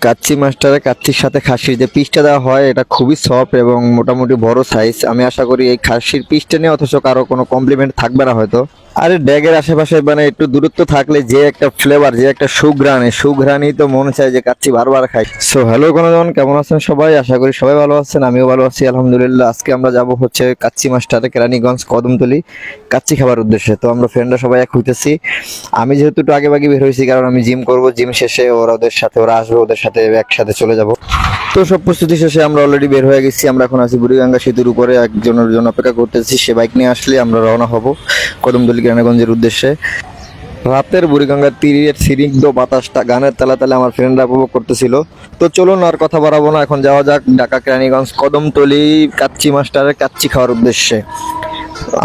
কাচ্চি মাস্টারে কাচ্চির সাথে খাসির যে পিসটা দেওয়া হয় এটা খুবই সফট এবং মোটামুটি বড় সাইজ। আমি আশা করি এই খাসির পিসটা নিয়ে অথচ কারো কোনো কমপ্লিমেন্ট থাকবে না হয়তো। আরে ড্যাগের আশেপাশে মানে একটু দূরত্ব থাকলে যে একটা ফ্লেভার, যে একটা সুঘ্রাণই তো মনে চায় যে কাচ্চি বারবার খাই। সো হ্যালো কোনজন, কেমন আছেন সবাই? আশা করি সবাই ভালো আছেন, আমিও ভালো আছি আলহামদুলিল্লাহ। আজকে আমরা যাব হচ্ছে কাচ্চি মাস্টারে, কেরানীগঞ্জ কদমতলি কাচ্চি খাবার উদ্দেশ্যে। তো আমরা ফ্রেন্ডরা সবাই এক হইতেছি। আমি যেহেতু একটু আগে বের হয়েছি কারণ আমি জিম করব, জিম শেষে ওরা আসবে, ওদের সাথে একসাথে চলে যাব। তো সব প্রস্তুতি শেষে আমরা অলরেডি বের হয়ে গেছি। আমরা এখন আছি বুড়িগঙ্গা সেতুর উপরে, একজনের জন্য অপেক্ষা করতেছি। সে বাইক নিয়ে আসলে আমরা রওনা হব কদমতলি কেরানীগঞ্জের উদ্দেশ্যে। রাতের বুড়িগঙ্গার তীরের স্নিগ্ধ বাতাসটা গানের তালে তালে আমার ফ্রেন্ডরা উপভোগ করতেছিল। তো চলুন আর কথা বাড়াবো না, এখন যাওয়া যাক ঢাকা কেরানীগঞ্জ কদমতলি কাচ্চি মাস্টারের কাচ্চি খাওয়ার উদ্দেশ্যে।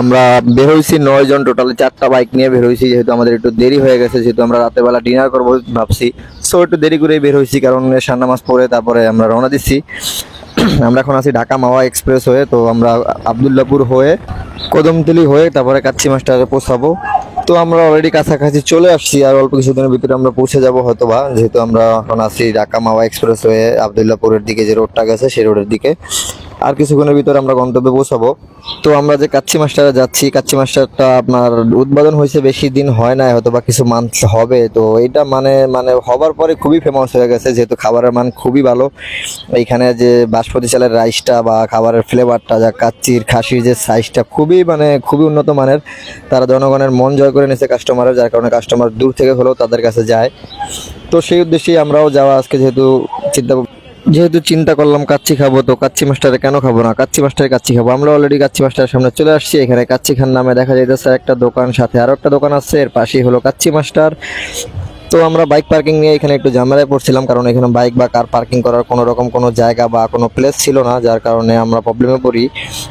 আমরা বের হয়েছি 9 জন, টোটালি 4টা বাইক নিয়ে বের হয়েছি। যেহেতু আমাদের একটু দেরি হয়ে গেছে, যেহেতু আমরা রাতের বেলা ডিনার করবো ভাবছি, সো একটু দেরি করে বের হয়েছি কারণ এশার নামাজ পড়ে তারপরে আমরা রওনা দিচ্ছি। আমরা এখন আছি ঢাকা মাওয়া এক্সপ্রেস হয়ে। তো আমরা আবদুল্লাপুর হয়ে কদমতলি হয়ে তারপরে কাচ্চি মাস্টারে পৌঁছাবো। তো আমরা অলরেডি কাছাকাছি চলে আসছি, আর অল্প কিছুদিনের ভিতরে আমরা পৌঁছে যাবো হয়তোবা, যেহেতু আমরা এখন আছি ঢাকা মাওয়া এক্সপ্রেস হয়ে আবদুল্লাপুরের দিকে যে রোডটা গেছে সেই রোডের দিকে। আর কিছুক্ষণের ভিতরে আমরা গন্তব্যে পৌঁছাবো। তো আমরা যে কাচ্চি মাস্টারে যাচ্ছি, কাচ্চি মাস্টারটা আপনার উদ্বোধন হয়েছে বেশি দিন হয় না, হয়তো বা কিছু মান্থ হবে। তো এইটা মানে মানে হবার পরে খুবই ফেমাস হয়ে গেছে, যেহেতু খাবারের মান খুবই ভালো। এইখানে যে বাসমতি চালের রাইসটা বা খাবারের ফ্লেভারটা, যা কাচ্চির খাসির যে সাইজটা খুবই উন্নত মানের। তারা জনগণের মন জয় করে নিয়েছে কাস্টমারের, যার কারণে কাস্টমার দূর থেকে হলেও তাদের কাছে যায়। তো সেই উদ্দেশ্যেই আমরাও যাওয়া আজকে, যেহেতু চিন্তা করলাম কাচ্চি খাবো, তো কাচ্চি মাস্টারে কেন খাবো না, কাচ্চি মাস্টারে কাচ্চি খাবো। আমরা অলরেডি কাচ্চি মাস্টারের সামনে চলে আসছি। এখানে কাচ্চি খান নামে দেখা যাইতেছে একটা দোকান, সাথে আরো একটা দোকান আছে, এর পাশেই হলো কাচ্চি মাস্টার। তো আমরা বাইক পার্কিং নিয়ে এখানে একটু ঝামেলায় পড়ছিলাম, কারণ এখানে বাইক বা কার পার্কিং করার কোনো রকম কোনো জায়গা বা কোনো প্লেস ছিল না, যার কারণে আমরা প্রবলেমে পড়ি।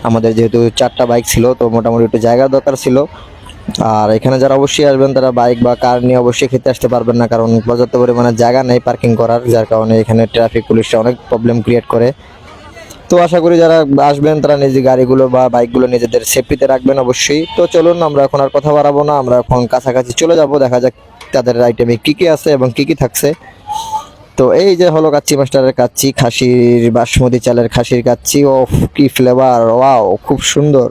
আমাদের যেহেতু 4টা বাইক ছিল, তো মোটামুটি একটু জায়গার দরকার ছিল। আর এখানে যারা অবশ্যই আসবেন তারা বাইক বা কার নিয়ে অবশ্যই খেতে আসতে পারবেন না, কারণ পর্যাপ্ত পরিমাণে জায়গা নেই পার্কিং করার, যার কারণে এখানে ট্রাফিক পুলিশরা অনেক প্রবলেম ক্রিয়েট করে। তো আশা করি যারা আসবেন তারা নিজে গাড়িগুলো বা বাইকগুলো নিজেদের সেফটিতে রাখবেন অবশ্যই। তো চলুন আমরা এখন আর কথা বাড়াবো না, আমরা এখন কাছাকাছি চলে যাব, দেখা যাক তাদের আইটেমে কী কী আছে এবং কী কী থাকছে। তো এই যে হলো কাচ্চি মাস্টারের কাচ্চি, খাসির বাসমতি চালের খাসির কাচ্চি। ও কি ফ্লেভার, ওয়াও খুব সুন্দর।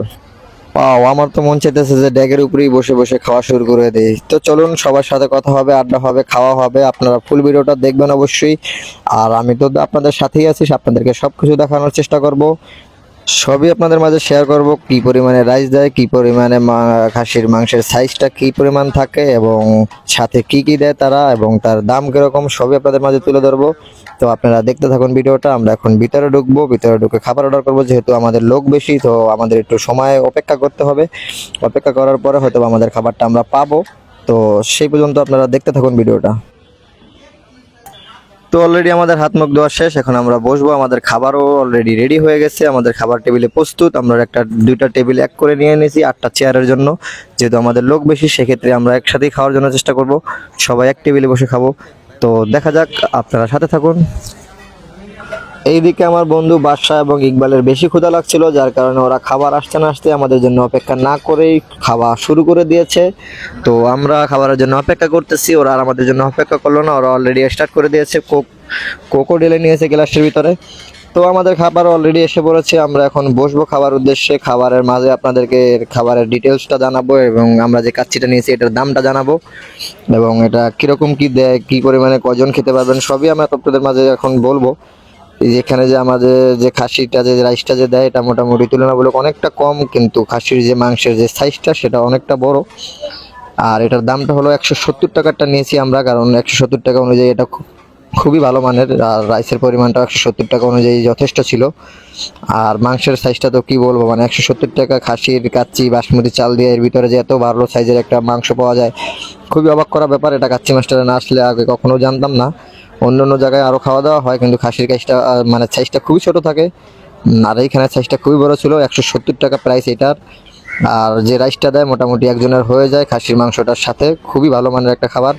ওয়াও, আমার তো মন চাইতেছে যে ড্যাগের উপরেই বসে বসে খাওয়া শুরু করে দেই। তো চলুন সবার সাথে কথা হবে, আড্ডা হবে, খাওয়া হবে। আপনারা ফুল ভিডিওটা দেখবেন অবশ্যই। আর আমি তো আপনাদের সাথেই আছি, আপনাদেরকে সবকিছু দেখানোর চেষ্টা করব, সবই আপনাদের মাঝে শেয়ার করব। কি পরিমাণে রাইস দেয়, কি পরিমাণে খাসির মাংসের সাইজটা কি পরিমাণ থাকে, এবং সাথে কি কি দেয় তারা, এবং তার দাম কিরকম, সবই আপনাদের মাঝে তুলে ধরবো। তো আপনারা দেখতে থাকুন ভিডিওটা। আমরা এখন ভিতরে ঢুকবো, ভিতরে ঢুকে খাবার অর্ডার করবো। যেহেতু আমাদের লোক বেশি, তো আমাদের একটু সময় অপেক্ষা করতে হবে। অপেক্ষা করার পরে হয়তো আমাদের খাবারটা আমরা পাবো। তো সেই পর্যন্ত আপনারা দেখতে থাকুন ভিডিওটা। তো অলরেডি আমাদের হাত মুখ ধোয়া শেষ, এখন আমরা বসবো। আমাদের খাবারও অলরেডি রেডি হয়ে গেছে, আমাদের খাবার টেবিলে প্রস্তুত। আমরা দুইটা টেবিল এক করে নিয়ে নিয়েছি 8টা চেয়ারের জন্য। যেহেতু আমাদের লোক বেশি, সেক্ষেত্রে আমরা একসাথেই খাওয়ার জন্য চেষ্টা করব, সবাই এক টেবিলে বসে খাবো। তো দেখা যাক, আপনারা সাথে থাকুন। এইদিকে আমার বন্ধু বাদশা এবং ইকবালের বেশি ক্ষুধা লাগছিল, যার কারণে ওরা খাবার আসতে না আসতে আমাদের জন্য অপেক্ষা না করেই খাওয়া শুরু করে দিয়েছে। তো আমরা খাবারের জন্য অপেক্ষা করতেছি, ওরা আর আমাদের জন্য অপেক্ষা করলো না, ওরা অলরেডি স্টার্ট করে দিয়েছে। কোকো ঢেলে নিয়েছে গ্লাসের ভিতরে। তো আমাদের খাবার অলরেডি এসে পড়েছে, আমরা এখন বসবো খাবার উদ্দেশ্যে। খাবারের মাঝে আপনাদেরকে খাবারের ডিটেলসটা জানাবো, এবং আমরা যে কাচ্চিটা নিয়েছি এটার দামটা জানাবো, এবং এটা কীরকম কী দেয়, কী পরিমাণে কজন খেতে পারবেন, সবই আমরা আপনাদের মাঝে এখন বলবো। যেখানে যে আমাদের যে খাসিটা যে রাইসটা যে দেয়, এটা মোটামুটি তুলনামূলক অনেকটা কম, কিন্তু খাসির যে মাংসের যে সাইজটা সেটা অনেকটা বড়। আর এটার দামটা হলো 170 টাকাটা নিয়েছি আমরা, কারণ 170 টাকা অনুযায়ী এটা খুবই ভালো মানের, আর রাইসের পরিমাণটা 170 টাকা অনুযায়ী যথেষ্ট ছিল। আর মাংসের সাইজটা তো কি বলবো, মানে 170 টাকা খাসির কাচ্চি বাসমতি চাল দিয়ে এর ভিতরে যে এত ভালো সাইজের একটা মাংস পাওয়া যায়, খুবই অবাক করা ব্যাপার। এটা কাচ্চি মাস্টারে না আসলে আগে কখনো জানতাম না। অন্য অন্য জায়গায় আরও খাওয়া দাওয়া হয়, কিন্তু খাসির কাজটা মানে সাইজটা খুবই ছোট থাকে, আর এইখানে সাইজটা খুবই বড় ছিল। 170 টাকা প্রাইস এটার। আর যে রাইসটা দেয় মোটামুটি একজনের হয়ে যায় খাসির মাংসটার সাথে, খুবই ভালো মানের একটা খাবার।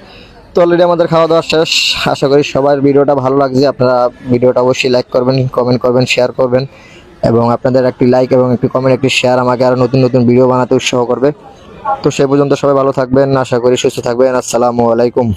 তো অলরেডি আমাদের খাওয়া দাওয়া শেষ, আশা করি সবার ভিডিওটা ভালো লাগছে। আপনারা ভিডিওটা অবশ্যই লাইক করবেন, কমেন্ট করবেন, শেয়ার করবেন, এবং আপনাদের একটি লাইক এবং একটি কমেন্ট, একটি শেয়ার আমাকে আরও নতুন নতুন ভিডিও বানাতে উৎসাহ করবে। তো সেই পর্যন্ত সবাই ভালো থাকবেন, আশা করি সুস্থ থাকবেন। আসসালামু আলাইকুম।